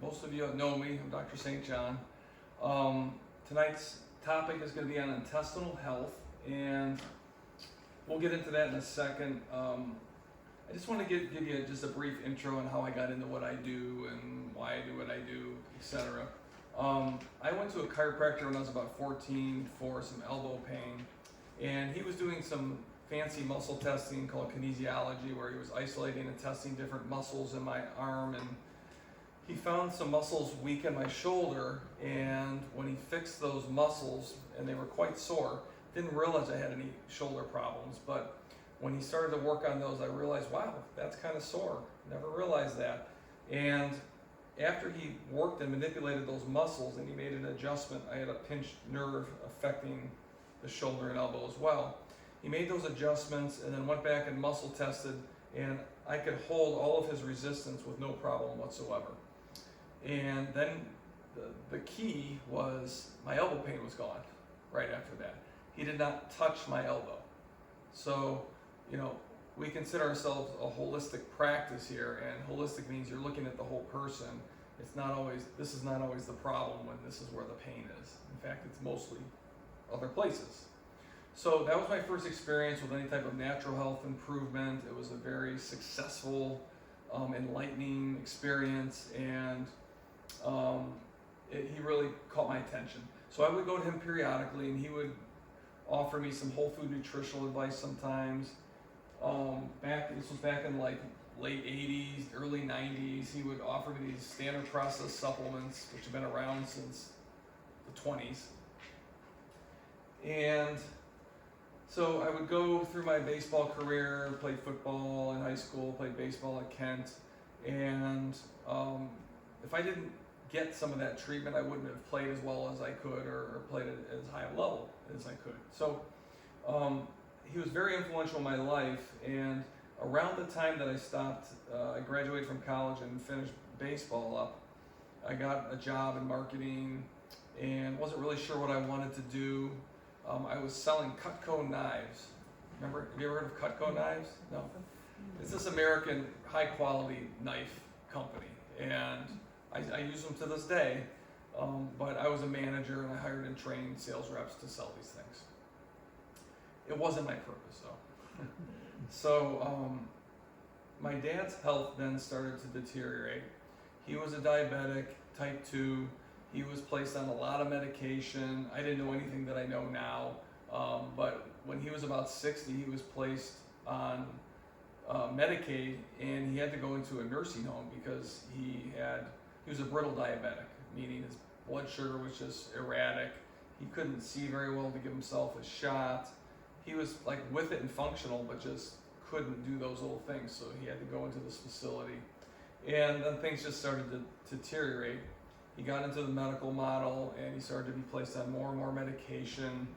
Most of you know me. I'm Dr. St. John. Tonight's topic is going to be on intestinal health, and we'll get into that in a second. I just want to give you just a brief intro on how I got into what I do and why I do what I do, etc. I went to a chiropractor when I was about 14 for some elbow pain, and he was doing some fancy muscle testing called kinesiology, where he was isolating and testing different muscles in my arm, and he found some muscles weak in my shoulder, and when he fixed those muscles, and they were quite sore, didn't realize I had any shoulder problems, but when he started to work on those, I realized, wow, that's kind of sore. Never realized that. And after he worked and manipulated those muscles and he made an adjustment, I had a pinched nerve affecting the shoulder and elbow as well. He made those adjustments and then went back and muscle tested, and I could hold all of his resistance with no problem whatsoever. And then the key was my elbow pain was gone right after that. He did not touch my elbow. So, we consider ourselves a holistic practice here, and holistic means you're looking at the whole person. This is not always the problem when this is where the pain is. In fact, it's mostly other places. So that was my first experience with any type of natural health improvement. It was a very successful, enlightening experience, and he really caught my attention. So I would go to him periodically, and he would offer me some whole food nutritional advice sometimes. This was back in like late 80s, early 90s. He would offer me these standard processed supplements, which have been around since the 20s. And so I would go through my baseball career, played football in high school, played baseball at Kent, and if I didn't get some of that treatment, I wouldn't have played as well as I could or played at as high a level as I could. So he was very influential in my life, and around the time that I stopped, I graduated from college and finished baseball up, I got a job in marketing and wasn't really sure what I wanted to do. I was selling Cutco knives. Have you ever heard of Cutco knives? No? It's this American high-quality knife company, and I use them to this day, but I was a manager and I hired and trained sales reps to sell these things. It wasn't my purpose, though. So my dad's health then started to deteriorate. He was a diabetic, type 2. He was placed on a lot of medication. I didn't know anything that I know now, but when he was about 60, he was placed on Medicaid, and he had to go into a nursing home because he was a brittle diabetic, meaning his blood sugar was just erratic. He couldn't see very well to give himself a shot. He was like with it and functional, but just couldn't do those little things, so he had to go into this facility. And then things just started to deteriorate. He got into the medical model, and he started to be placed on more and more medication.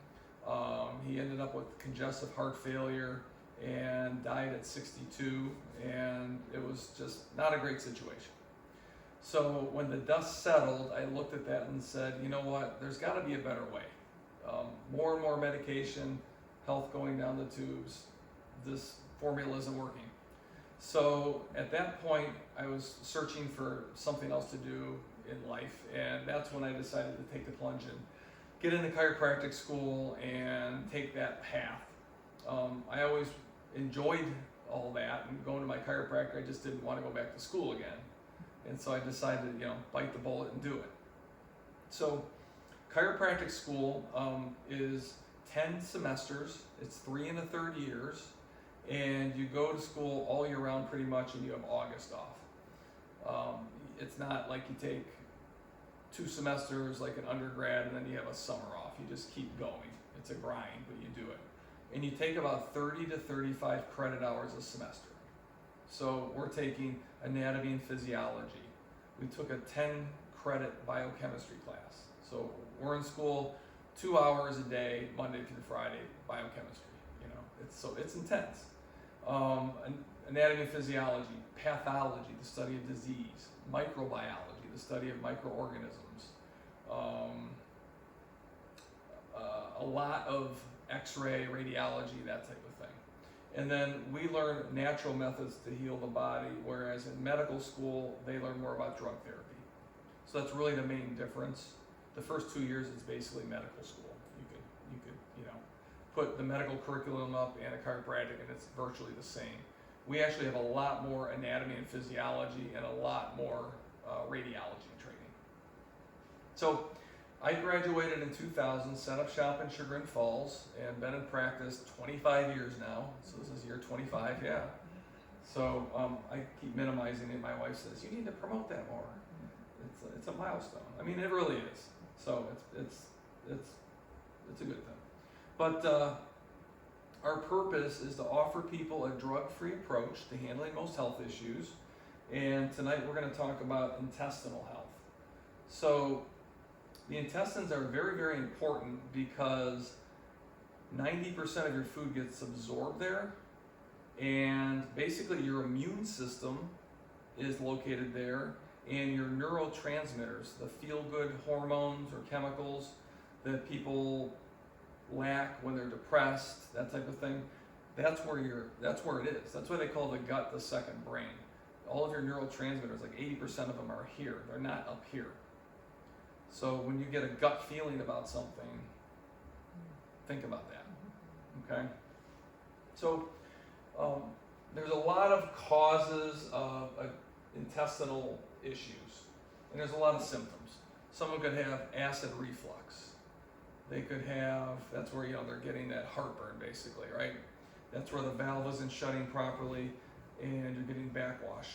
He ended up with congestive heart failure and died at 62, and it was just not a great situation. So when the dust settled, I looked at that and said, you know what, there's got to be a better way. More and more medication, health going down the tubes, this formula isn't working. So at that point, I was searching for something else to do in life, and that's when I decided to take the plunge and get into chiropractic school and take that path. I always enjoyed all that, and going to my chiropractor, I just didn't want to go back to school again. And so I decided to, bite the bullet and do it. So chiropractic school is 10 semesters. It's 3 and a third years, and you go to school all year round pretty much, and you have August off. It's not like you take 2 semesters like an undergrad and then you have a summer off. You just keep going. It's a grind, but you do it. And you take about 30 to 35 credit hours a semester. So we're taking anatomy and physiology. We took a 10 credit biochemistry class. So we're in school 2 hours a day, Monday through Friday, biochemistry. It's intense. Anatomy and physiology, pathology, the study of disease, microbiology, the study of microorganisms, a lot of x-ray, radiology, that type of thing. And then we learn natural methods to heal the body, whereas in medical school, they learn more about drug therapy. So that's really the main difference. The first 2 years is basically medical school. You could put the medical curriculum up and a chiropractic, and it's virtually the same. We actually have a lot more anatomy and physiology and a lot more radiology training. So I graduated in 2000, set up shop in Chagrin Falls, and been in practice 25 years now. So this is year 25, yeah. So I keep minimizing it. My wife says, you need to promote that more. It's a milestone. I mean, it really is. So it's a good thing. But our purpose is to offer people a drug-free approach to handling most health issues. And tonight we're going to talk about intestinal health. So the intestines are very, very important because 90% of your food gets absorbed there. And basically your immune system is located there, and your neurotransmitters, the feel-good hormones or chemicals that people lack when they're depressed, that type of thing, that's where it is. That's why they call the gut the second brain. All of your neurotransmitters, like 80% of them are here. They're not up here. So when you get a gut feeling about something, think about that, okay? So there's a lot of causes of intestinal issues, and there's a lot of symptoms. Someone could have acid reflux. They could have, that's where they're getting that heartburn basically, right? That's where the valve isn't shutting properly, and you're getting backwash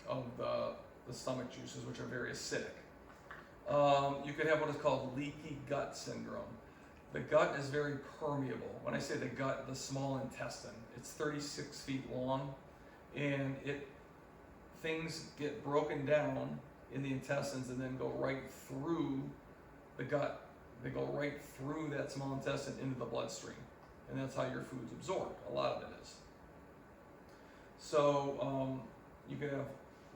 of the stomach juices, which are very acidic. You could have what is called leaky gut syndrome. The gut is very permeable. When I say the gut, the small intestine, it's 36 feet long, and things get broken down in the intestines and then go right through the gut. They go right through that small intestine into the bloodstream, and that's how your food's absorbed. A lot of it is. So you could have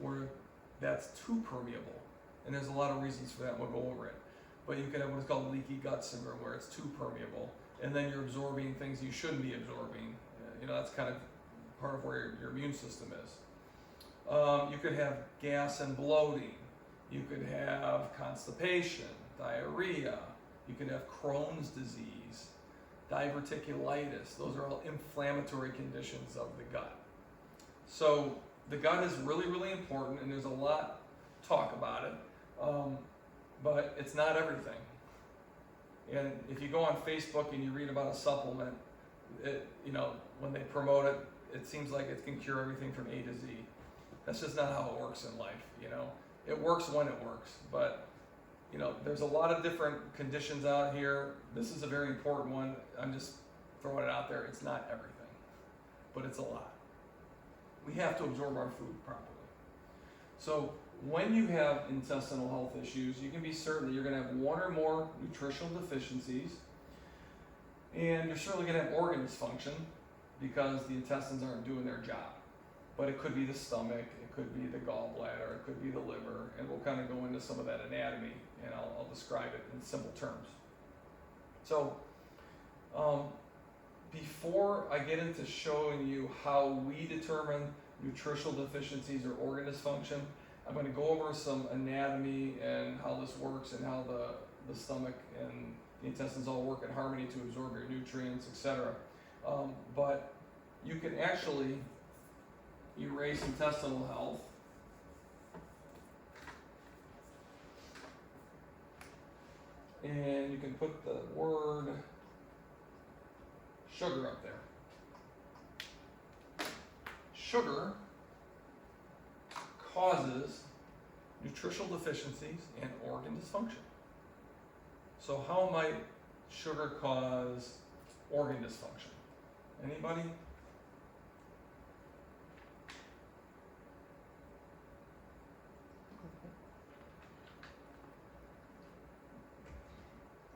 where that's too permeable, and there's a lot of reasons for that, and we'll go over it. But you could have what is called leaky gut syndrome, where it's too permeable, and then you're absorbing things you shouldn't be absorbing. That's kind of part of where your immune system is. You could have gas and bloating. You could have constipation, diarrhea. You could have Crohn's disease, diverticulitis. Those are all inflammatory conditions of the gut. So the gut is really, really important, and there's a lot talk about it. But it's not everything. And if you go on Facebook and you read about a supplement, when they promote it, it seems like it can cure everything from A to Z. That's just not how it works in life. It works when it works, but there's a lot of different conditions out here. This is a very important one. I'm just throwing it out there. It's not everything, but it's a lot. We have to absorb our food properly. So when you have intestinal health issues, you can be certain that you're going to have one or more nutritional deficiencies, and you're certainly going to have organ dysfunction because the intestines aren't doing their job. But it could be the stomach, it could be the gallbladder, it could be the liver, and we'll kind of go into some of that anatomy, and I'll describe it in simple terms. So before I get into showing you how we determine nutritional deficiencies or organ dysfunction, I'm going to go over some anatomy and how this works and how the stomach and the intestines all work in harmony to absorb your nutrients, etc. But you can actually erase intestinal health and you can put the word sugar up there. Sugar causes nutritional deficiencies and organ dysfunction. So how might sugar cause organ dysfunction? Anybody?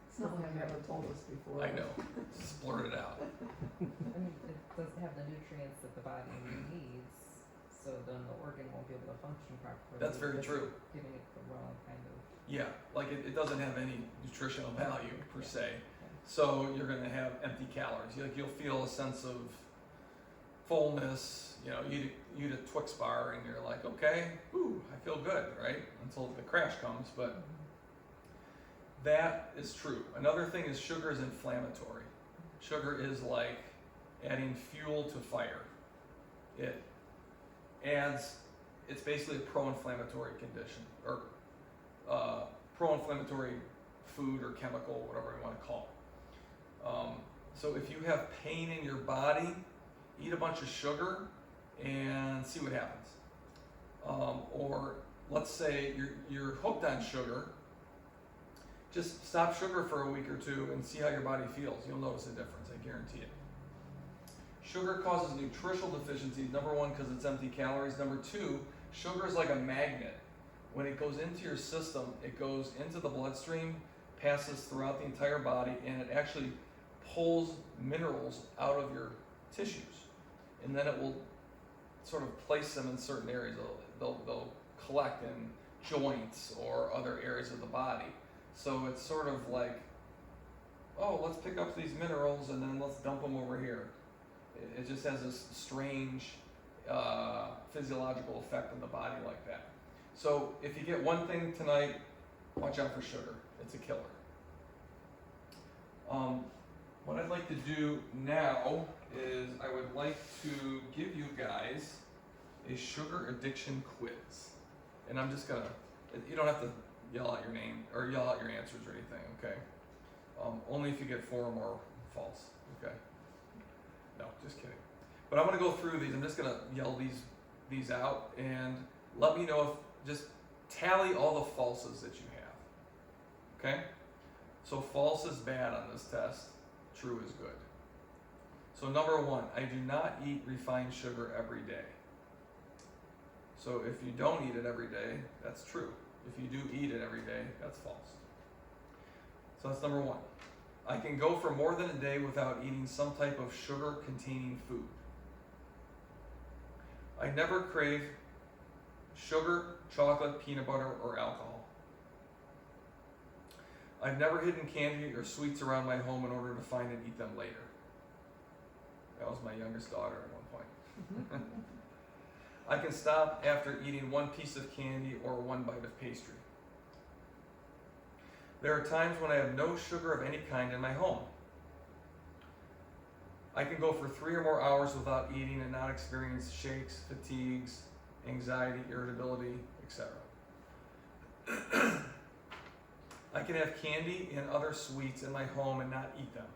It's not like you ever told us before. I know. Just blurt it out. I mean, it doesn't have the nutrients that the body needs, so then the organ won't be able to function properly. That's very because true. it's giving it the wrong kind of. Yeah, like it doesn't have any nutritional value per se. Yeah. So you're going to have empty calories. You'll feel a sense of fullness, you know, you eat a Twix bar and you're like, okay, ooh, I feel good, right? Until the crash comes, but that is true. Another thing is sugar is inflammatory. Sugar is like adding fuel to fire. It adds, it's basically a pro-inflammatory condition, or pro-inflammatory food or chemical, whatever you want to call it. So if you have pain in your body, eat a bunch of sugar and see what happens. Or let's say you're hooked on sugar, just stop sugar for a week or two and see how your body feels. You'll notice a difference, I guarantee it. Sugar causes nutritional deficiencies, number one, because it's empty calories. Number two, sugar is like a magnet. When it goes into your system, it goes into the bloodstream, passes throughout the entire body, and it actually pulls minerals out of your tissues. And then it will sort of place them in certain areas. They'll collect in joints or other areas of the body. So it's sort of like, oh, let's pick up these minerals and then let's dump them over here. It just has this strange physiological effect on the body like that. So if you get one thing tonight, watch out for sugar. It's a killer. What I'd like to do now is I would like to give you guys a sugar addiction quiz. And I'm just gonna, you don't have to yell out your name or yell out your answers or anything, okay? Only if you get 4 or more false, okay? No, just kidding. But I'm gonna go through these. I'm just gonna yell these out and let me know if, just tally all the falses that you have, okay? So false is bad on this test, true is good. So number 1, I do not eat refined sugar every day. So if you don't eat it every day, that's true. If you do eat it every day, that's false. So that's number 1. I can go for more than a day without eating some type of sugar-containing food. I never crave sugar, chocolate, peanut butter, or alcohol. I've never hidden candy or sweets around my home in order to find and eat them later. That was my youngest daughter at one point. I can stop after eating 1 piece of candy or 1 bite of pastry. There are times when I have no sugar of any kind in my home. I can go for 3 or more hours without eating and not experience shakes, fatigues, anxiety, irritability, etc. I can have candy and other sweets in my home and not eat them.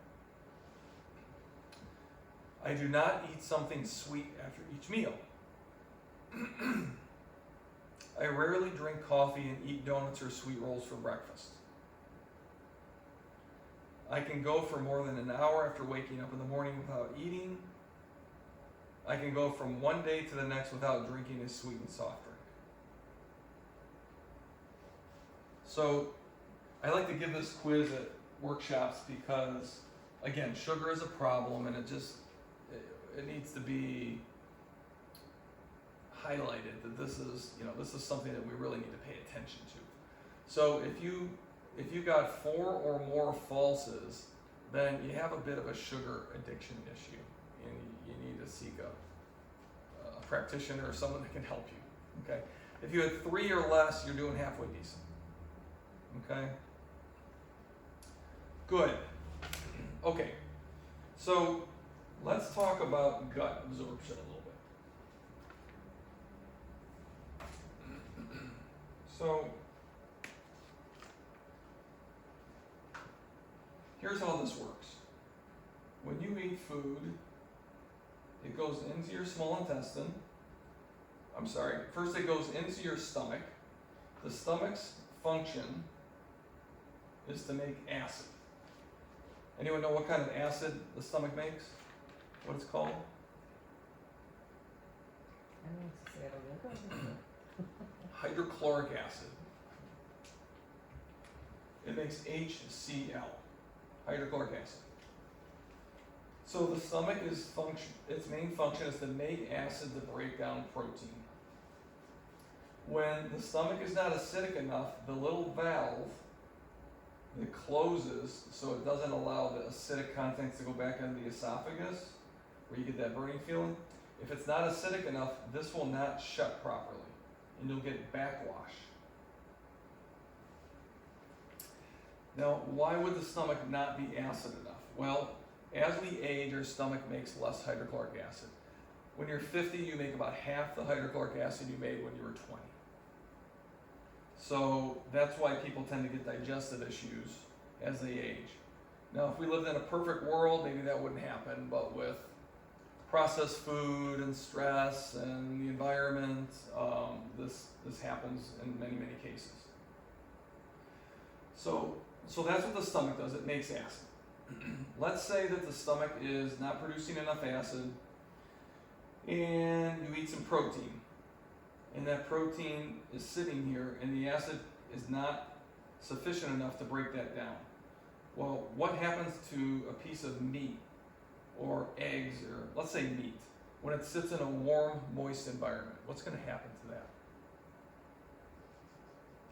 I do not eat something sweet after each meal. I rarely drink coffee and eat donuts or sweet rolls for breakfast. I can go for more than an hour after waking up in the morning without eating. I can go from one day to the next without drinking a sweetened soft drink. So I like to give this quiz at workshops because, again, sugar is a problem and it needs to be highlighted that this is something that we really need to pay attention to. So if you got 4 or more falses, then you have a bit of a sugar addiction issue, and you need to seek a practitioner or someone that can help you. Okay. If you had 3 or less, you're doing halfway decent. Okay. Good. Okay. So let's talk about gut absorption a little bit. So here's how this works. When you eat food, it goes into your small intestine. First it goes into your stomach. The stomach's function is to make acid. Anyone know what kind of acid the stomach makes? What it's called? I don't know to say I don't know. Hydrochloric acid. It makes HCl, hydrochloric acid. So the stomach its main function is to make acid to break down protein. When the stomach is not acidic enough, the little valve that closes so it doesn't allow the acidic contents to go back into the esophagus, where you get that burning feeling, If it's not acidic enough, this will not shut properly, and you'll get backwash. Now, why would the stomach not be acid enough? Well, as we age, our stomach makes less hydrochloric acid. When you're 50, you make about half the hydrochloric acid you made when you were 20. So that's why people tend to get digestive issues as they age. Now, if we lived in a perfect world, maybe that wouldn't happen, but with processed food and stress and the environment, this happens in many, many cases. So that's what the stomach does, it makes acid. Let's say that the stomach is not producing enough acid and you eat some protein, and that protein is sitting here and the acid is not sufficient enough to break that down. Well, what happens to a piece of meat or eggs, or let's say meat, when it sits in a warm, moist environment? What's going to happen to that?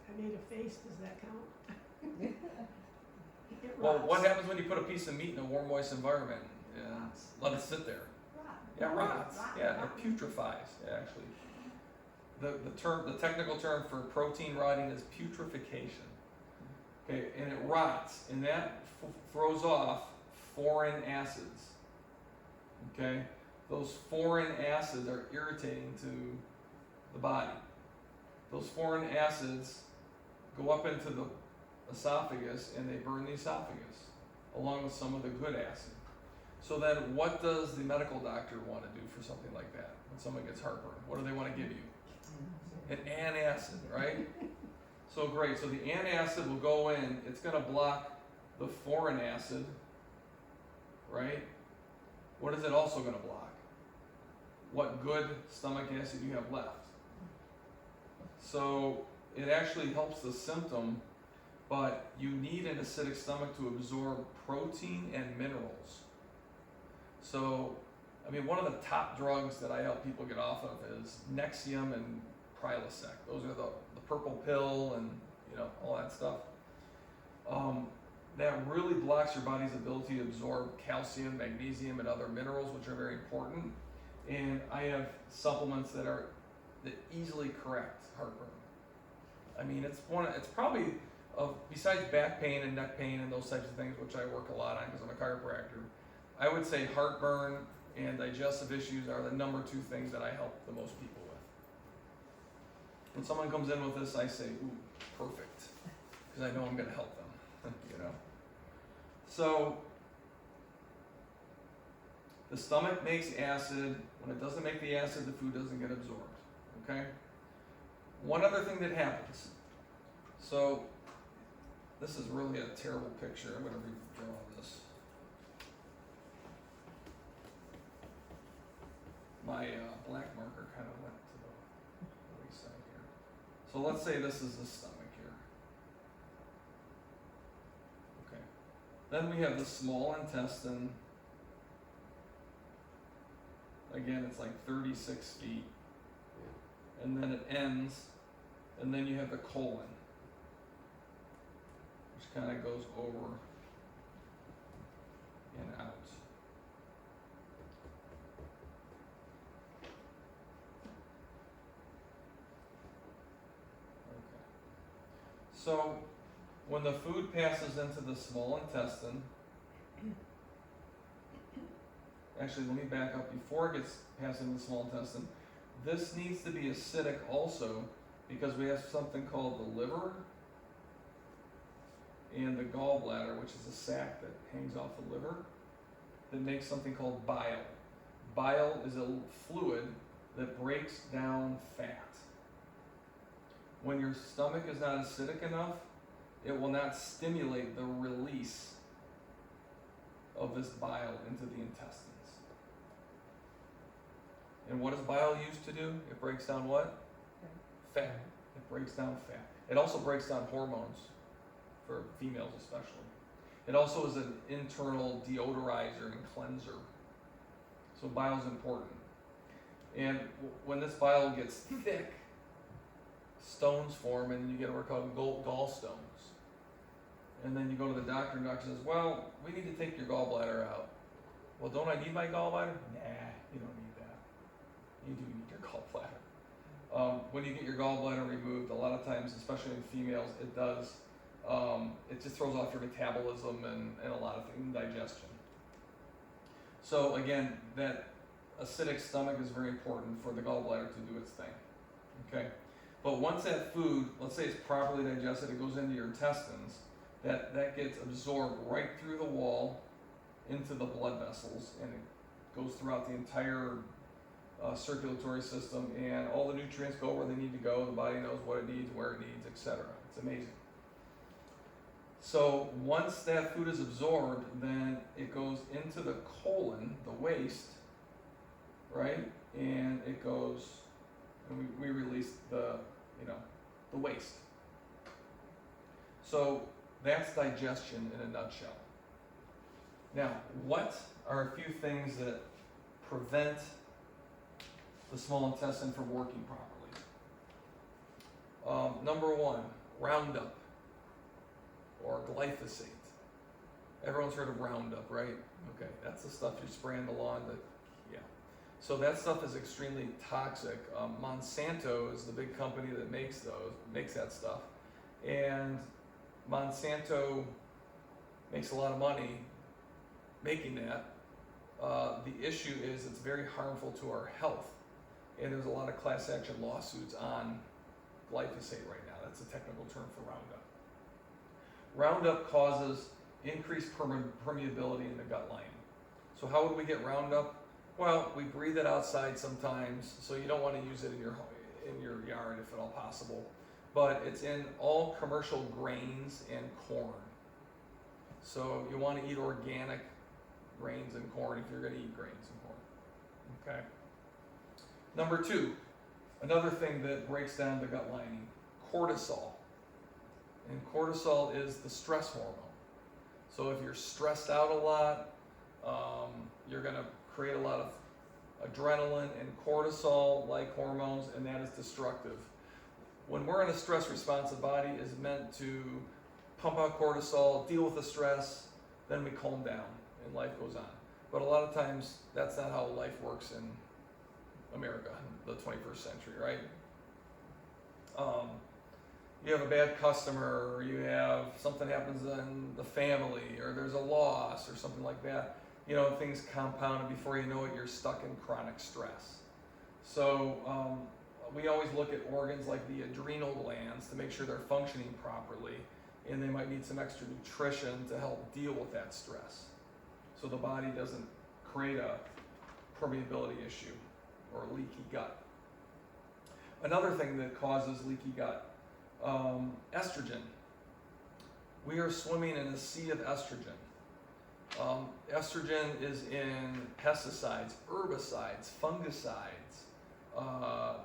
I made a face, does that count? It Well, rots. what happens when you put a piece of meat in a warm, moist environment and Rots. let it sit there? Yeah, rots. Yeah, it putrefies, actually. The technical term for protein rotting is putrefaction. Okay, and it rots, and that throws off foreign acids. Okay, those foreign acids are irritating to the body. Those foreign acids go up into the esophagus and they burn the esophagus, along with some of the good acid. So then what does the medical doctor want to do for something like that? When someone gets heartburn, what do they want to give you? An antacid, right? So great, so the antacid will go in, it's going to block the foreign acid, right? What is it also going to block? What good stomach acid you have left. So it actually helps the symptom, but you need an acidic stomach to absorb protein and minerals. So, I mean, one of the top drugs that I help people get off of is Nexium and Prilosec. Those are the purple pill and, you know, all that stuff. That really blocks your body's ability to absorb calcium, magnesium, and other minerals, which are very important. And I have supplements that easily correct heartburn. I mean, it's probably besides back pain and neck pain and those types of things, which I work a lot on because I'm a chiropractor. I would say heartburn and digestive issues are the number 2 things that I help the most people with. When someone comes in with this, I say, ooh, perfect, because I know I'm going to help them, you know. So, the stomach makes acid. When it doesn't make the acid, the food doesn't get absorbed, okay? One other thing that happens. So, this is really a terrible picture. I'm going to redraw this. My black marker kind of went to the wayside here. So let's say this is the stomach here. Okay. Then we have the small intestine. Again, it's like 36 feet. And then it ends, and then you have the colon, which kind of goes over and out. So, when the food passes into the small intestine, actually let me back up, before it gets passed into the small intestine, this needs to be acidic also because we have something called the liver and the gallbladder, which is a sac that hangs off the liver, that makes something called bile. Bile is a fluid that breaks down fat. When your stomach is not acidic enough, it will not stimulate the release of this bile into the intestines. And what is bile used to do? It breaks down what? Fat. It breaks down fat. It also breaks down hormones, for females especially. It also is an internal deodorizer and cleanser. So bile is important. And when this bile gets thick, stones form, and you get what are called gallstones. And then you go to the doctor, and the doctor says, well, we need to take your gallbladder out. Well, don't I need my gallbladder? Nah, you don't need that. you do need your gallbladder. When you get your gallbladder removed, a lot of times, especially in females, it does, it just throws off your metabolism and a lot of things, digestion. So again, that acidic stomach is very important for the gallbladder to do its thing, okay? But once that food, let's say it's properly digested, it goes into your intestines, that gets absorbed right through the wall into the blood vessels, and it goes throughout the entire circulatory system, and all the nutrients go where they need to go. The body knows what it needs, where it needs, etc. It's amazing. So once that food is absorbed, then it goes into the colon, the waste, right? And it goes, and we release the waste. So that's digestion in a nutshell. Now, what are a few things that prevent the small intestine from working properly? Number one, Roundup or glyphosate. Everyone's heard of Roundup, right? Okay, that's the stuff you spray on the lawn. So that stuff is extremely toxic. Monsanto is the big company that makes that stuff, and Monsanto makes a lot of money making that. The issue is it's very harmful to our health, and there's a lot of class action lawsuits on glyphosate right now. That's a technical term for Roundup. Roundup causes increased permeability in the gut lining. So how would we get Roundup? Well, we breathe it outside sometimes, so you don't want to use it in your yard if at all possible. But it's in all commercial grains and corn. So you want to eat organic grains and corn if you're going to eat grains and corn. Okay. Number two, another thing that breaks down the gut lining, cortisol. And cortisol is the stress hormone. So if you're stressed out a lot, you're going to create a lot of adrenaline and cortisol-like hormones, and that is destructive. When we're in a stress response, the body is meant to pump out cortisol, deal with the stress, then we calm down and life goes on. But a lot of times, that's not how life works in America in the 21st century, right? You have a bad customer, or you have something happens in the family, or there's a loss or something like that. Things compound, and before you know it, you're stuck in chronic stress. So we always look at organs like the adrenal glands to make sure they're functioning properly, and they might need some extra nutrition to help deal with that stress, so the body doesn't create a permeability issue or a leaky gut. Another thing that causes leaky gut, estrogen. We are swimming in a sea of estrogen. Estrogen is in pesticides, herbicides, fungicides.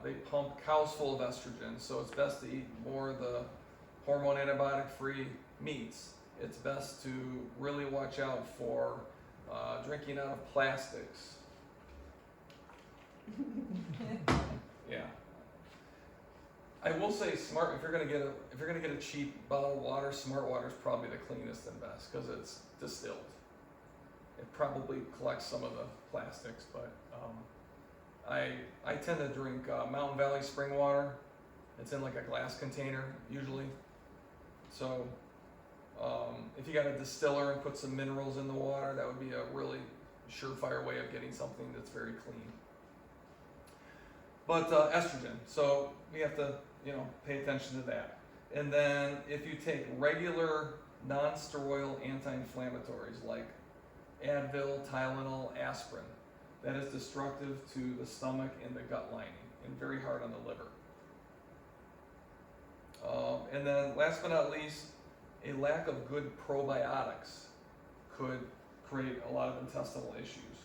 They pump cows full of estrogen, so it's best to eat more of the hormone antibiotic-free meats. It's best to really watch out for drinking out of plastics. Yeah. I will say, if you're gonna get a cheap bottle of water, Smart Water is probably the cleanest and best because it's distilled. It probably collects some of the plastics, but I tend to drink Mountain Valley spring water. It's in like a glass container usually. So if you got a distiller and put some minerals in the water, that would be a really surefire way of getting something that's very clean. But estrogen, so we have to pay attention to that. And then if you take regular non-steroidal anti-inflammatories like Advil, Tylenol, aspirin, that is destructive to the stomach and the gut lining and very hard on the liver. And then last but not least, a lack of good probiotics could create a lot of intestinal issues.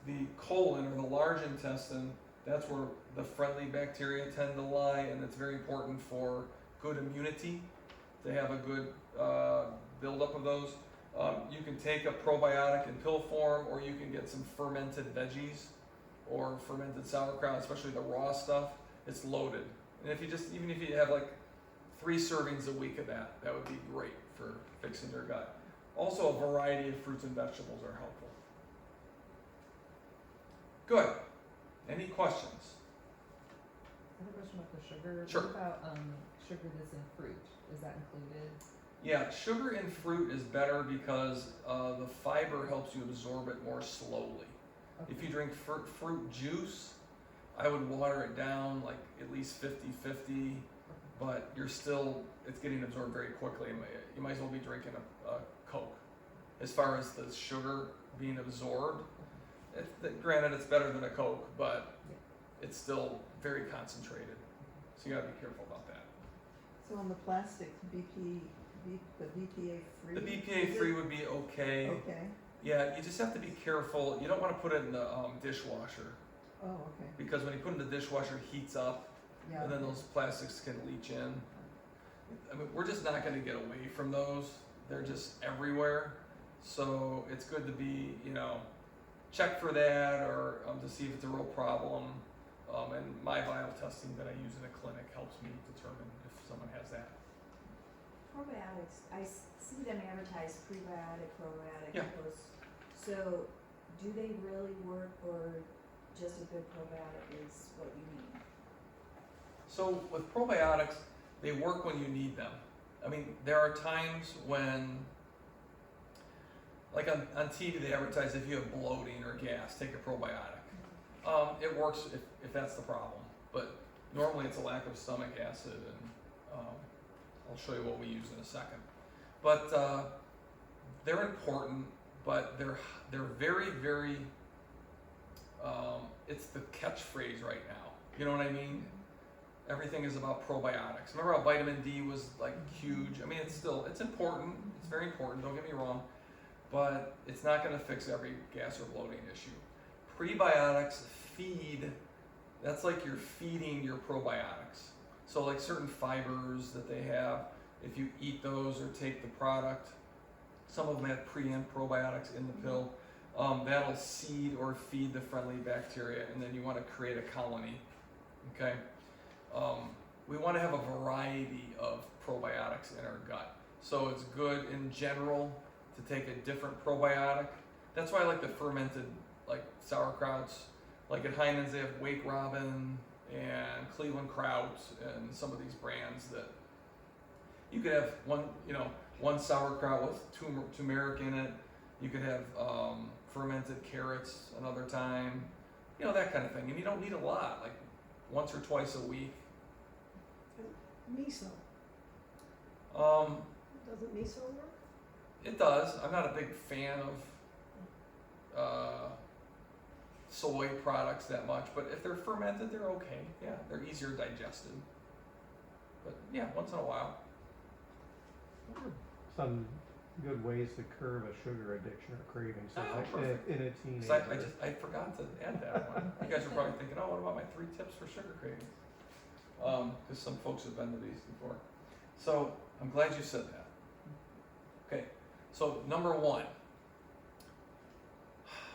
The colon, or the large intestine, that's where the friendly bacteria tend to lie, and it's very important for good immunity to have a good buildup of those. You can take a probiotic in pill form, or you can get some fermented veggies or fermented sauerkraut, especially the raw stuff. It's loaded, and even if you have like 3 servings a week of that, that would be great for fixing your gut. Also, a variety of fruits and vegetables are helpful. Good. Any questions? I have a question about the sugar. Sure. What about sugar that's in fruit? Is that included? Yeah, sugar in fruit is better because the fiber helps you absorb it more slowly. Okay. If you drink fruit juice, I would water it down like at least 50-50, but it's getting absorbed very quickly. You might as well be drinking a Coke. As far as the sugar being absorbed, granted it's better than a Coke, but it's still very concentrated. So you gotta be careful about that. So on the plastic, the BPA free? The BPA free would be okay. Okay, Yeah, you just have to be careful. You don't want to put it in the dishwasher oh, okay, because when you put it in the dishwasher, it heats up, yeah. and then those plastics can leach in. I mean, we're just not going to get away from those. They're just everywhere. So it's good to be, check for that or to see if it's a real problem. And my vial testing that I use in a clinic helps me determine if someone has that. Probiotics, I see them advertised prebiotic, probiotic, Yeah. those. So, do they really work, or just a good probiotic is what you need? So with probiotics, they work when you need them. I mean, there are times when, like on TV, they advertise if you have bloating or gas, take a probiotic. It works if that's the problem, but normally it's a lack of stomach acid, and I'll show you what we use in a second. But they're important, but they're very, very. It's the catchphrase right now. You know what I mean? Everything is about probiotics. Remember how vitamin D was like huge? I mean, it's important. It's very important. Don't get me wrong, but it's not going to fix every gas or bloating issue. Prebiotics feed. That's like you're feeding your probiotics. So like certain fibers that they have, if you eat those or take the product, some of them have pre and probiotics in the pill. That'll seed or feed the friendly bacteria, and then you want to create a colony. Okay. We want to have a variety of probiotics in our gut. So it's good in general to take a different probiotic. That's why I like the fermented, like sauerkrauts. Like at Heinen's, they have Wake Robin and Cleveland Kraut and some of these brands that you could have one sauerkraut with turmeric in it. You could have fermented carrots another time, that kind of thing. And you don't need a lot, like once or twice a week. Miso, Um, doesn't miso work? It does. I'm not a big fan of soy products that much, but if they're fermented, they're okay. Yeah, they're easier digested. But yeah, once in a while. Some good ways to curb a sugar addiction or craving. So Oh, like perfect. in a 'Cause teenager. I forgot to add that one. You guys are probably thinking, oh, what about my 3 tips for sugar cravings? Because some folks have been to these before. So I'm glad you said that. Okay, so number 1,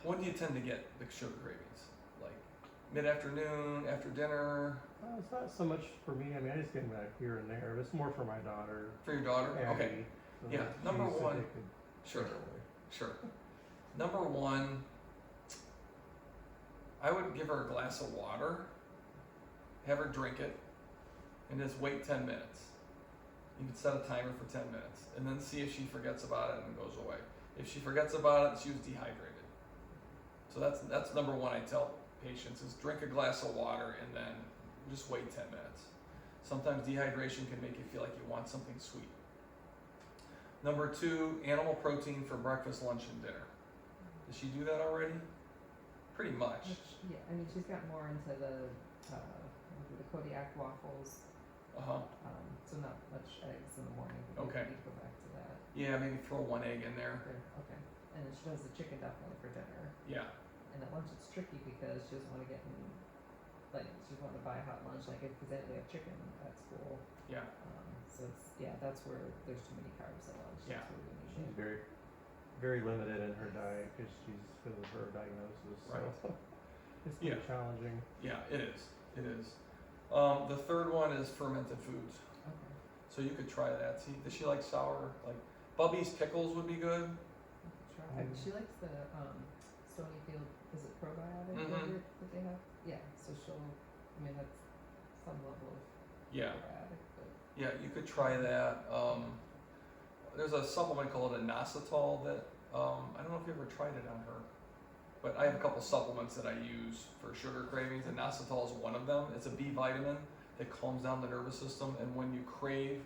when do you tend to get the sugar cravings? Like mid-afternoon, after dinner, It's not so much for me. I mean, I just get them back here and there. It's more for my daughter. for your daughter? Abby. Okay, So Yeah, she's number one- addicted sure. right away. Sure. Number 1, I would give her a glass of water, have her drink it, and just wait 10 minutes. You can set a timer for 10 minutes, and then see if she forgets about it and goes away. If she forgets about it, she was dehydrated. So that's number 1 I tell patients is drink a glass of water and then just wait 10 minutes. Sometimes dehydration can make you feel like you want something sweet. Number 2, animal protein for breakfast, lunch, and dinner. Does she do that already? Pretty much. Yeah, I mean, she's got more into the Kodiak waffles, so not much eggs in the morning. But Okay. We need to go back to that. Yeah, maybe throw 1 egg in there. Okay. And then she does the chicken definitely for dinner. Yeah. And at lunch it's tricky because she doesn't want to get in, like, she doesn't want to buy hot lunch, like, because they have chicken at school. Yeah. So that's where there's too many carbs at lunch. Yeah. That's where we need She's it. very, very limited in her diet because she's because of her diagnosis. So Right. it's been Yeah. challenging. Yeah, it is. It is. The third one is fermented foods. Okay. So you could try that. See, does she like sour? Like Bubby's pickles would be good. Try. She likes the Stonyfield is it probiotic Mhm. yogurt that they have? Yeah, so she'll, I mean, that's some level of Yeah, probiotic, but. yeah, you could try that. There's a supplement called inositol that, I don't know if you ever tried it on her, but I have a couple supplements that I use for sugar cravings. Inositol is one of them. It's a B vitamin that calms down the nervous system, and when you crave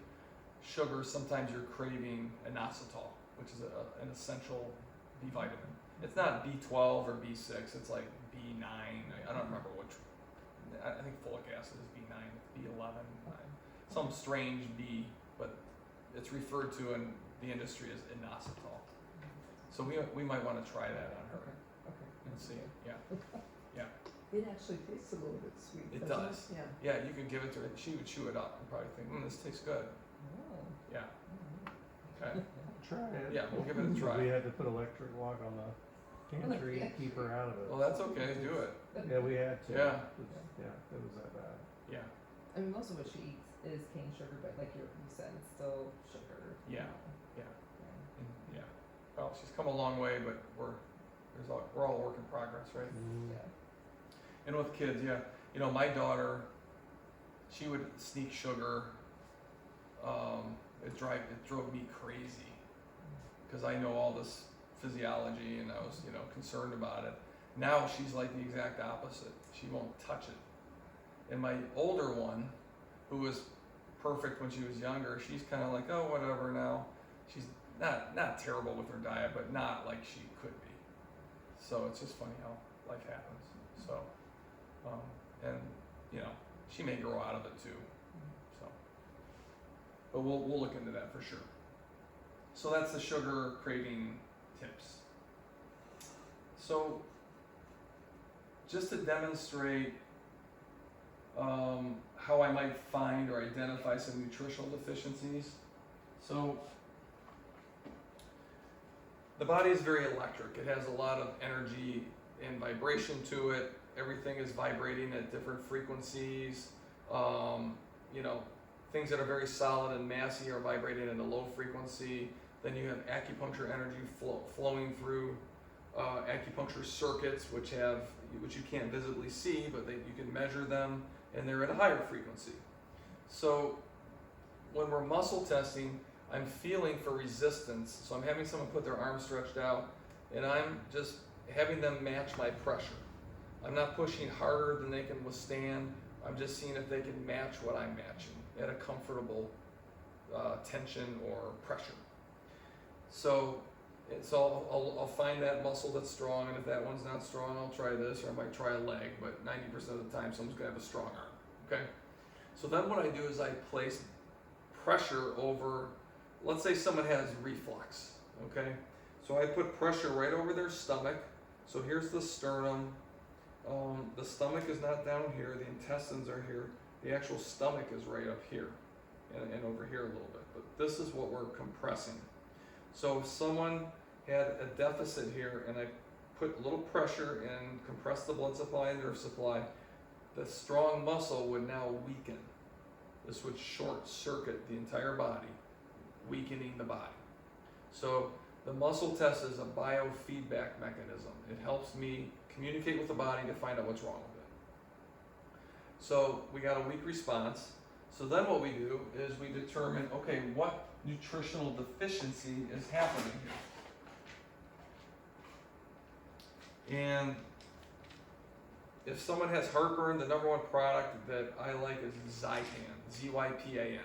sugar, sometimes you're craving inositol, which is an essential B vitamin. It's not B12 or B6, it's like B9. I don't remember which. I think folic acid is B9, B11, some strange B, but it's referred to in the industry as inositol. So we might want to try that on her Okay. and see. Yeah, It actually tastes a little bit sweet, It doesn't it? does. Yeah. yeah. You could give it to her. She would chew it up and probably think, this tastes good. Oh. Yeah. Alright. Okay. Try it. Yeah, we'll give it a try. We had to put electric lock on the pantry to keep her out of it. Well, that's okay. Do it. Yeah, we had to. Yeah. Yeah, it was that bad. Yeah. I mean, most of what she eats is cane sugar, but like you said, it's still sugar. Yeah. Yeah. Yeah. Well, she's come a long way, but we're all work in progress, right? Mm. Yeah. And with kids, yeah. You know, my daughter, she would sneak sugar. It drove me crazy because I know all this physiology and I was, concerned about it. Now she's like the exact opposite. She won't touch it. And my older one, who was perfect when she was younger, she's kind of like, oh, whatever now. She's not terrible with her diet, but not like she could be. So it's just funny how life happens. So, and she may grow out of it too. So, but we'll look into that for sure. So that's the sugar craving tips. So, just to demonstrate how I might find or identify some nutritional deficiencies. So, the body is very electric. It has a lot of energy and vibration to it. Everything is vibrating at different frequencies. Things that are very solid and massy are vibrating at a low frequency. Then you have acupuncture energy flowing through acupuncture circuits, which you can't visibly see, but you can measure them, and they're at a higher frequency. So when we're muscle testing, I'm feeling for resistance. So I'm having someone put their arm stretched out, and I'm just having them match my pressure. I'm not pushing harder than they can withstand. I'm just seeing if they can match what I'm matching at a comfortable tension or pressure. So I'll find that muscle that's strong, and if that one's not strong, I'll try this, or I might try a leg, but 90% of the time someone's gonna have a strong arm, okay? So then what I do is I place pressure over, let's say someone has reflux, okay? So I put pressure right over their stomach. So here's the sternum. The stomach is not down here, the intestines are here. The actual stomach is right up here and over here a little bit, but this is what we're compressing. So if someone had a deficit here and I put a little pressure and compress the blood supply and nerve supply, the strong muscle would now weaken. This would short circuit the entire body, weakening the body. So the muscle test is a biofeedback mechanism. It helps me communicate with the body to find out what's wrong with it. So we got a weak response. So then what we do is we determine, okay, what nutritional deficiency is happening here. And if someone has heartburn, the number one product that I like is Zypan, Z-Y-P-A-N.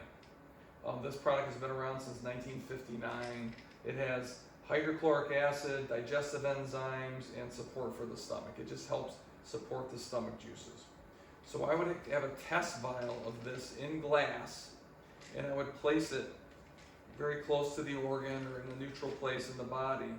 This product has been around since 1959. It has hydrochloric acid, digestive enzymes, and support for the stomach. It just helps support the stomach juices. So I would have a test vial of this in glass, and I would place it very close to the organ or in the neutral place in the body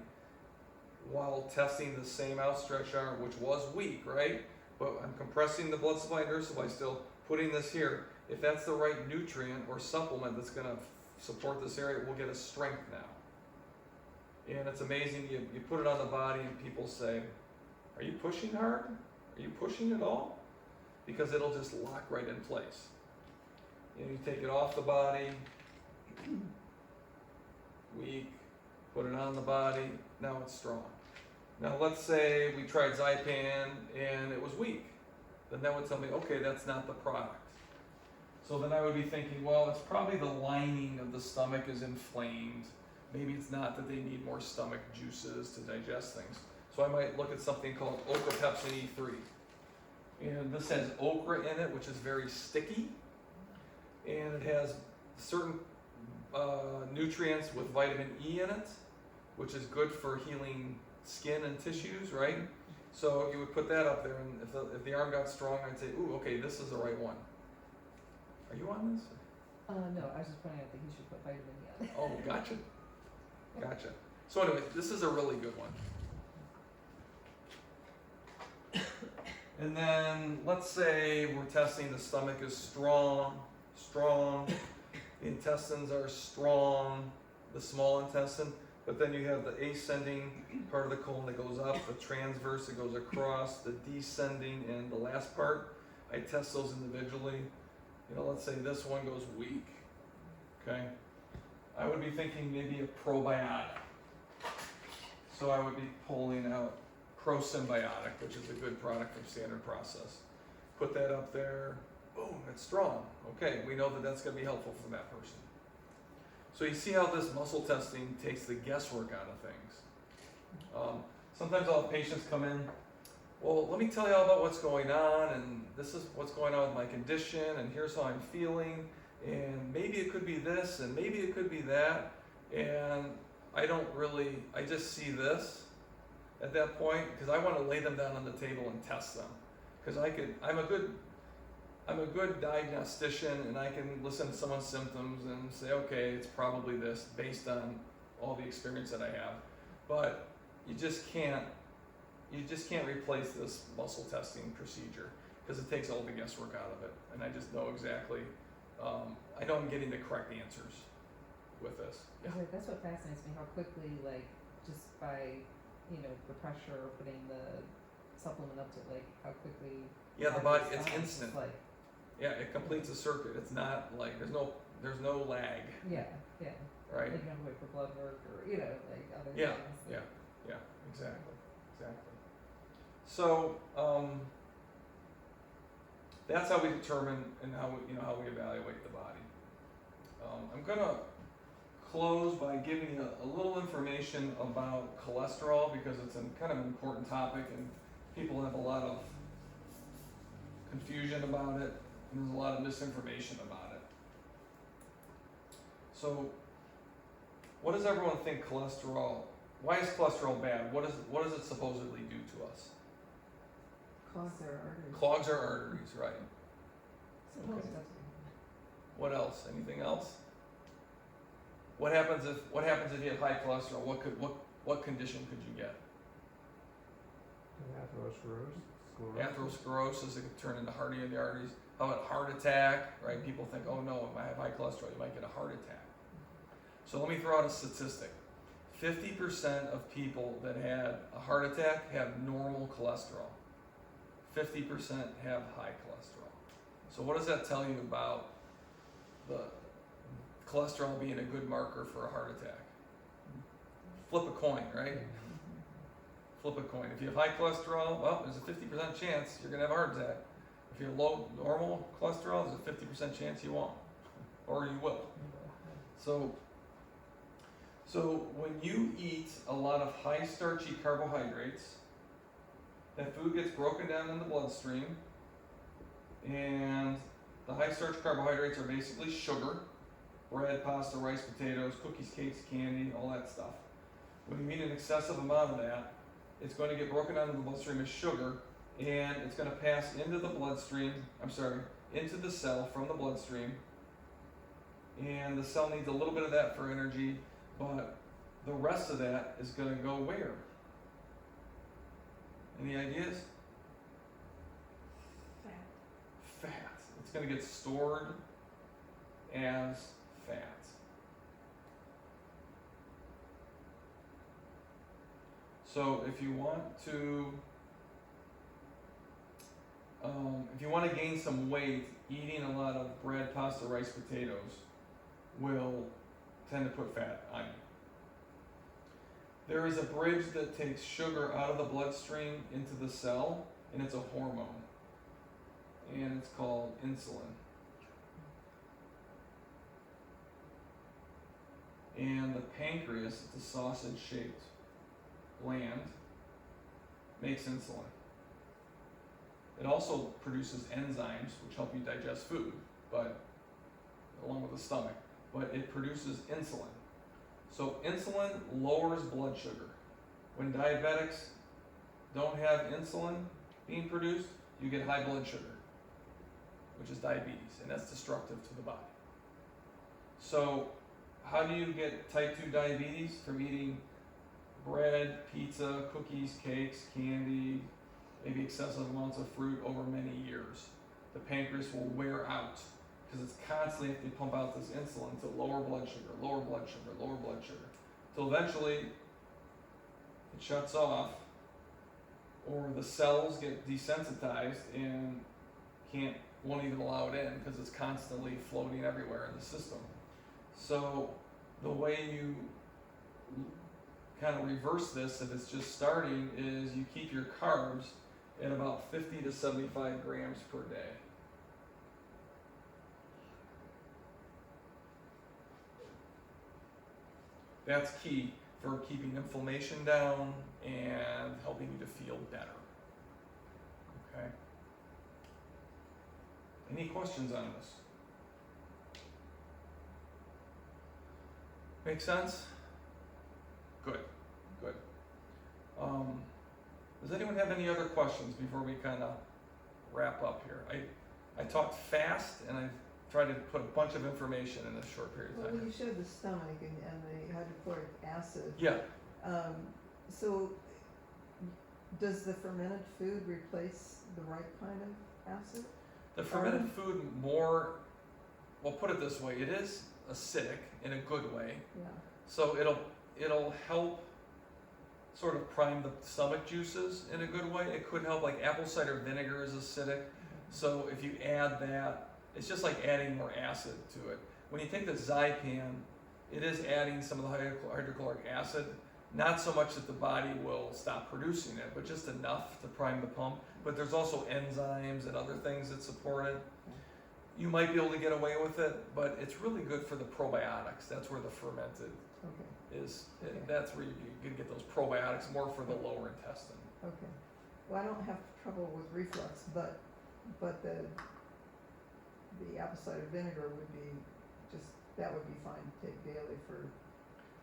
while testing the same outstretched arm, which was weak, right? But I'm compressing the blood supply and nerve supply still, putting this here. If that's the right nutrient or supplement that's going to support this area, we'll get a strength now. And it's amazing, you put it on the body and people say, are you pushing hard? Are you pushing at all? Because it'll just lock right in place. And you take it off the body, weak, put it on the body, now it's strong. Now let's say we tried Zypan and it was weak. Then that would tell me, okay, that's not the product. So then I would be thinking, well, it's probably the lining of the stomach is inflamed. Maybe it's not that they need more stomach juices to digest things. So I might look at something called Ocapepsin E3. And this has okra in it, which is very sticky. And it has certain nutrients with vitamin E in it, which is good for healing skin and tissues, right? So you would put that up there, and if the arm got strong, I'd say, ooh, okay, this is the right one. Are you on this? No, I was just pointing out that he should put vitamin E on it. Oh, gotcha. Gotcha. So anyway, this is a really good one. And then let's say we're testing the stomach is strong, the intestines are strong, the small intestine, but then you have the ascending part of the colon that goes up, the transverse that goes across, the descending, and the last part. I test those individually. You know, let's say this one goes weak, okay? I would be thinking maybe a probiotic. So I would be pulling out Prosymbiotic, which is a good product from Standard Process. Put that up there, boom, it's strong. Okay, we know that that's gonna be helpful for that person. So you see how this muscle testing takes the guesswork out of things. Sometimes I'll have patients come in, well, let me tell you all about what's going on, and this is what's going on with my condition, and here's how I'm feeling, and maybe it could be this, and maybe it could be that, and I just see this at that point, because I want to lay them down on the table and test them. Because I'm a good diagnostician, and I can listen to someone's symptoms and say, okay, it's probably this, based on all the experience that I have. But you just can't replace this muscle testing procedure, because it takes all the guesswork out of it. And I just know exactly, I know I'm getting the correct answers with this. Yeah. Like, that's what fascinates me, how quickly, like, just by, you know, the pressure, putting the supplement up to, like, how quickly. Yeah, the body, it's instant. Like, Yeah, it completes a circuit. It's not like, there's no lag, yeah, yeah. right? Like, you don't have to wait for blood work or, you know, like, other Yeah, things. yeah, exactly. So, that's how we determine and how we evaluate the body. I'm gonna close by giving you a little information about cholesterol, because it's kind of an important topic and people have a lot of confusion about it, and there's a lot of misinformation about it. So, what does everyone think cholesterol? Why is cholesterol bad? What does it supposedly do to us? Clogs our arteries. Clogs our arteries, right? Suppose Okay. that's- What else? Anything else? What happens if you have high cholesterol? What condition could you get? Atherosclerosis. It could turn into hardening of the arteries. How about heart attack? Right? People think, oh no, if I have high cholesterol, you might get a heart attack. So let me throw out a statistic. 50% of people that had a heart attack have normal cholesterol. 50% have high cholesterol. So what does that tell you about the cholesterol being a good marker for a heart attack? Flip a coin, right? Flip a coin. If you have high cholesterol, well, there's a 50% chance you're gonna have a heart attack. If you have low normal cholesterol, there's a 50% chance you won't, or you will. So when you eat a lot of high starchy carbohydrates, that food gets broken down in the bloodstream, and the high starch carbohydrates are basically sugar, bread, pasta, rice, potatoes, cookies, cakes, candy, all that stuff. When you eat an excessive amount of that, it's going to get broken down in the bloodstream as sugar, and it's going to pass into the into the cell from the bloodstream, and the cell needs a little bit of that for energy, but the rest of that is going to go where? Any ideas? Fat. It's going to get stored as fat. So if you want to gain some weight, eating a lot of bread, pasta, rice, potatoes will tend to put fat on There is a bridge that takes sugar out of the bloodstream into the cell, and it's a hormone. And it's called insulin. And the pancreas, it's a sausage-shaped gland, makes insulin. It also produces enzymes, which help you digest food, but along with the stomach. But it produces insulin. So insulin lowers blood sugar. When diabetics don't have insulin being produced, you get high blood sugar, which is diabetes, and that's destructive to the body. So how do you get type 2 diabetes? From eating bread, pizza, cookies, cakes, candy, maybe excessive amounts of fruit over many years. The pancreas will wear out because it's constantly have to pump out this insulin to lower blood sugar, lower blood sugar, lower blood sugar, till eventually it shuts off, or the cells get desensitized and won't even allow it in because it's constantly floating everywhere in the system. So the way you kind of reverse this, if it's just starting, is you keep your carbs at about 50 to 75 grams per day. That's key for keeping inflammation down and helping you to feel better. Okay? Any questions on this? Make sense? Good, good. Does anyone have any other questions before we kind of wrap up here? I talked fast and I tried to put a bunch of information in a short period of Well, time. you showed the stomach and the hydrochloric acid. Yeah, So does the fermented food replace the right kind of acid? the fermented food well, put it this way, it is acidic in a good way. Yeah. So it'll help sort of prime the stomach juices in a good way. It could help, like apple cider vinegar is acidic. So if you add that, it's just like adding more acid to it. When you take the Zypan, it is adding some of the hydrochloric acid. Not so much that the body will stop producing it, but just enough to prime the pump. But there's also enzymes and other things that support it. You might be able to get away with it, but it's really good for the probiotics. That's where the fermented Okay. is. Okay. That's where you can get those probiotics, more for the lower intestine. Okay. Well, I don't have trouble with reflux, but the apple cider vinegar would be that would be fine to take daily for.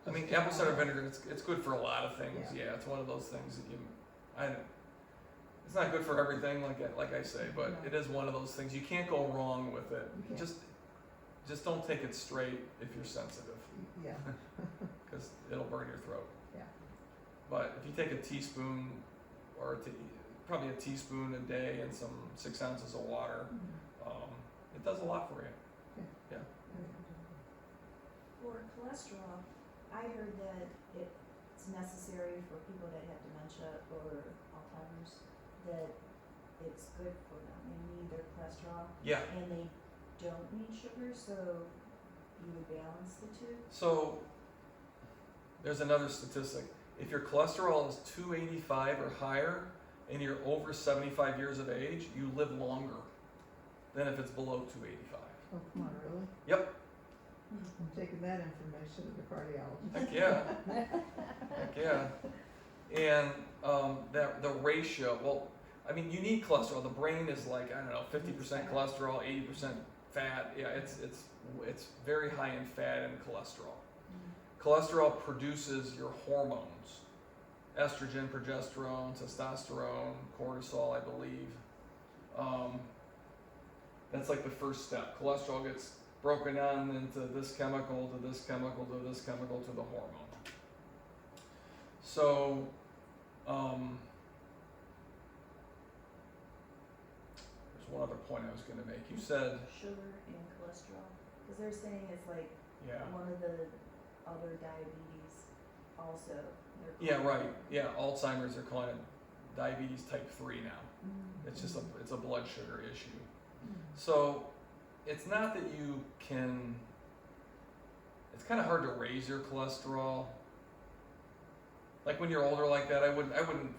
I mean, just apple cider general- vinegar, it's good for a lot of things. Yeah. Yeah, it's one of those things that it's not good for everything, like I say, but No. it is one of those things. You can't go wrong with it. You can't. Just don't take it straight if you're sensitive, Yeah. because it'll burn your throat. Yeah. But if you take a teaspoon, or probably a teaspoon a day and some 6 ounces of water, it does a lot for you. For cholesterol, I heard that it's necessary for people that have dementia or Alzheimer's, that it's good for them. They need their cholesterol Yeah. and they don't need sugar, so you would balance the two. So there's another statistic. If your cholesterol is 285 or higher and you're over 75 years of age, you live longer than if it's below 285. Oh, come on, really? Yep. I'm taking that information to the cardiologist. Heck yeah. Heck yeah. And the ratio, well, I mean, you need cholesterol. The brain is like, I don't know, 50% cholesterol, 80% fat. Yeah, it's very high in fat and cholesterol. Cholesterol produces your hormones: estrogen, progesterone, testosterone, cortisol, I believe. That's like the first step. Cholesterol gets broken down into this chemical to this chemical to this chemical to the hormone. So, there's one other point I was going to make. You said, Sugar and cholesterol, because they're saying it's like yeah. one of the other diabetes also. Yeah, right. Yeah, Alzheimer's, they're calling it diabetes type 3 now. It's just it's a blood sugar issue. So it's not that you can, it's kind of hard to raise your cholesterol Like when you're older like that, I wouldn't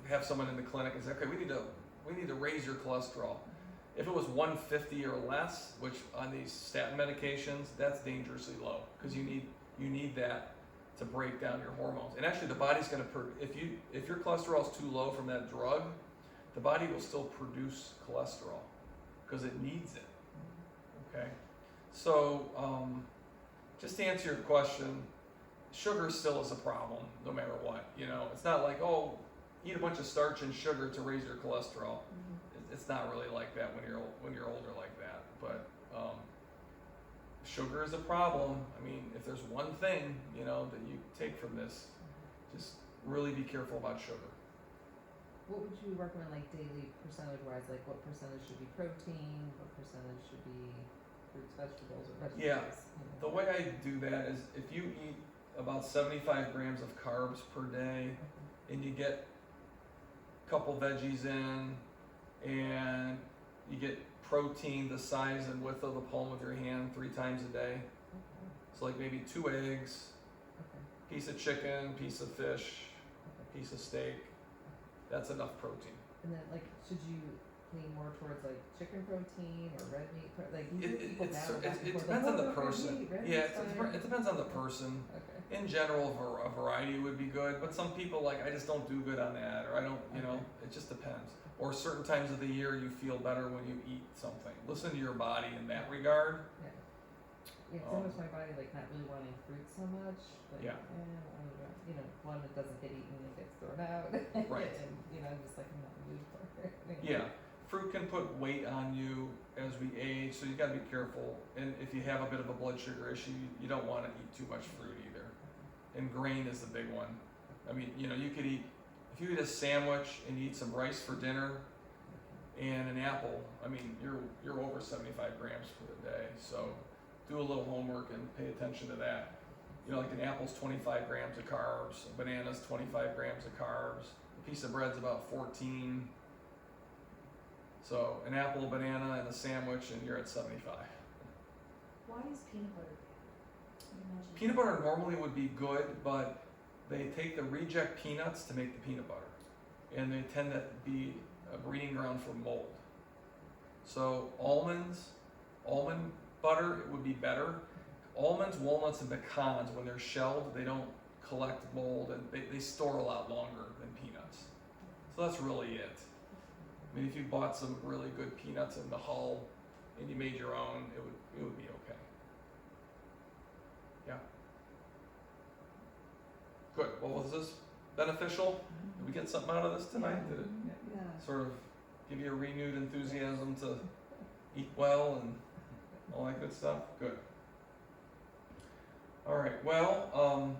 have someone in the clinic and say, okay, we need to raise your cholesterol. If it was 150 or less, which on these statin medications, that's dangerously low because you need that to break down your hormones. And actually, the body's going to if your cholesterol is too low from that drug, the body will still produce cholesterol because it needs it. Okay, so just to answer your question, sugar still is a problem no matter what. You know, it's not like, oh, eat a bunch of starch and sugar to raise your cholesterol. It's not really like that when you're older like that. But sugar is a problem. I mean, if there's one thing, you know, that you take from this, just really be careful about sugar. What would you recommend, like daily percentage wise? Like what percentage should be protein? What percentage should be fruits, vegetables, or vegetables? Yeah. You know? The way I do that is if you eat about 75 grams of carbs per day and you get a couple veggies in and you get protein the size and width of the palm of your hand 3 times a day. Okay. So like maybe 2 eggs, Okay. piece of chicken, piece of fish, piece of steak. That's enough protein. And then, like, should you lean more towards like chicken protein or red meat? Like, you hear people battle back and It forth, depends like, on the "Oh, red person. meat, red Yeah, meat's fine." it depends on the person. Okay. In general, a variety would be good, but some people like, I just don't do good on that, or I don't, you know, it just depends. Or certain times of the year you feel better when you eat something. Listen to your body in that regard. Yeah. Yeah, 'cause I notice my body like not really wanting fruit so much. Like, Yeah. you know, one that doesn't get eaten and gets thrown out. Right. And you know, I'm just like I'm not in the mood for it. Yeah, fruit can put weight on you as we age, so you gotta be careful. And if you have a bit of a blood sugar issue, you don't wanna eat too much fruit either. And grain is the big one. I mean, you know, if you eat a sandwich and you eat some rice for dinner and an apple, I mean, you're over 75 grams for the day. So do a little homework and pay attention to that. You know, like an apple's 25 grams of carbs, a banana's 25 grams of carbs, a piece of bread's about 14. So an apple, a banana, and a sandwich, and you're at 75. Why is peanut butter bad? You mentioned Peanut butter normally would be good, but they take the reject peanuts to make the peanut butter, and they tend to be a breeding ground for mold. So almond butter, it would be better. Almonds, walnuts, and pecans, when they're shelled, they don't collect mold, and they store a lot longer than peanuts. So that's really it. I mean, if you bought some really good peanuts in the hull and you made your own, it would be okay. Yeah. Good. Well, was this beneficial? Did we get something out of this tonight? Did it Yeah. sort of give you a renewed enthusiasm to eat well and all that good stuff? Good. All right. Well,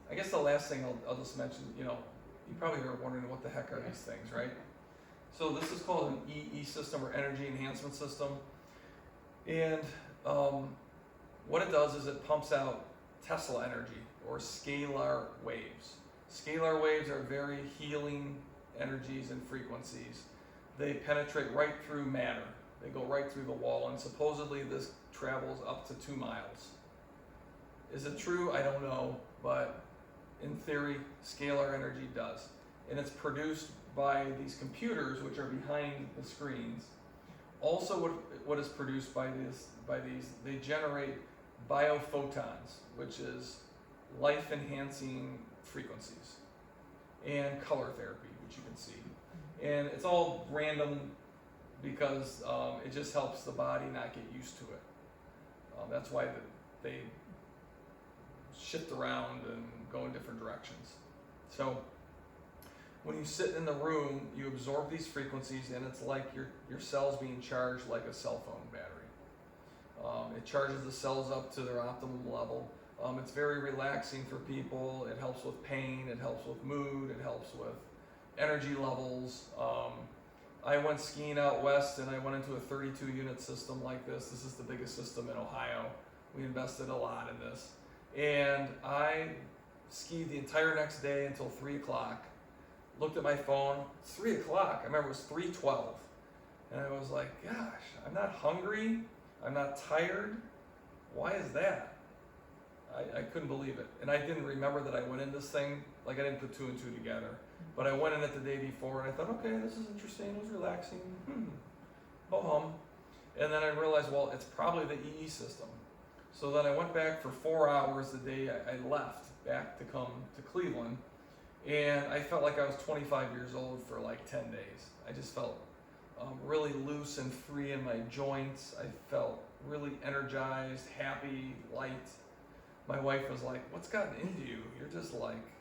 I guess the last thing I'll just mention, you know, you probably are wondering what the heck are these things, right? So this is called an EE system, or energy enhancement system. And what it does is it pumps out Tesla energy, or scalar waves. Scalar waves are very healing energies and frequencies. They penetrate right through matter. They go right through the wall, and supposedly this travels up to 2 miles. Is it true? I don't know, but in theory, scalar energy does. And it's produced by these computers, which are behind the screens. Also, what is produced by these, they generate biophotons, which is life-enhancing frequencies, and color therapy, which you can see. And it's all random because it just helps the body not get used to it. That's why they shift around and go in different directions. So when you sit in the room, you absorb these frequencies, and it's like your cells being charged like a cell phone battery. It charges the cells up to their optimum level. It's very relaxing for people. It helps with pain. It helps with mood. It helps with energy levels. I went skiing out west, and I went into a 32-unit system like this. This is the biggest system in Ohio. We invested a lot in this. And I skied the entire next day until 3 o'clock. Looked at my phone. It's 3 o'clock. I remember it was 3:12. And I was like, gosh, I'm not hungry. I'm not tired. Why is that? I couldn't believe it. And I didn't remember that I went in this thing, like I didn't put two and two together. But I went in it the day before and I thought, okay, this is interesting, it was relaxing, ho-hum. And then I realized, well, it's probably the EE system. So then I went back for 4 hours the day I left back to come to Cleveland. And I felt like I was 25 years old for like 10 days. I just felt really loose and free in my joints. I felt really energized, happy, light. My wife was like, what's gotten into you? You're just like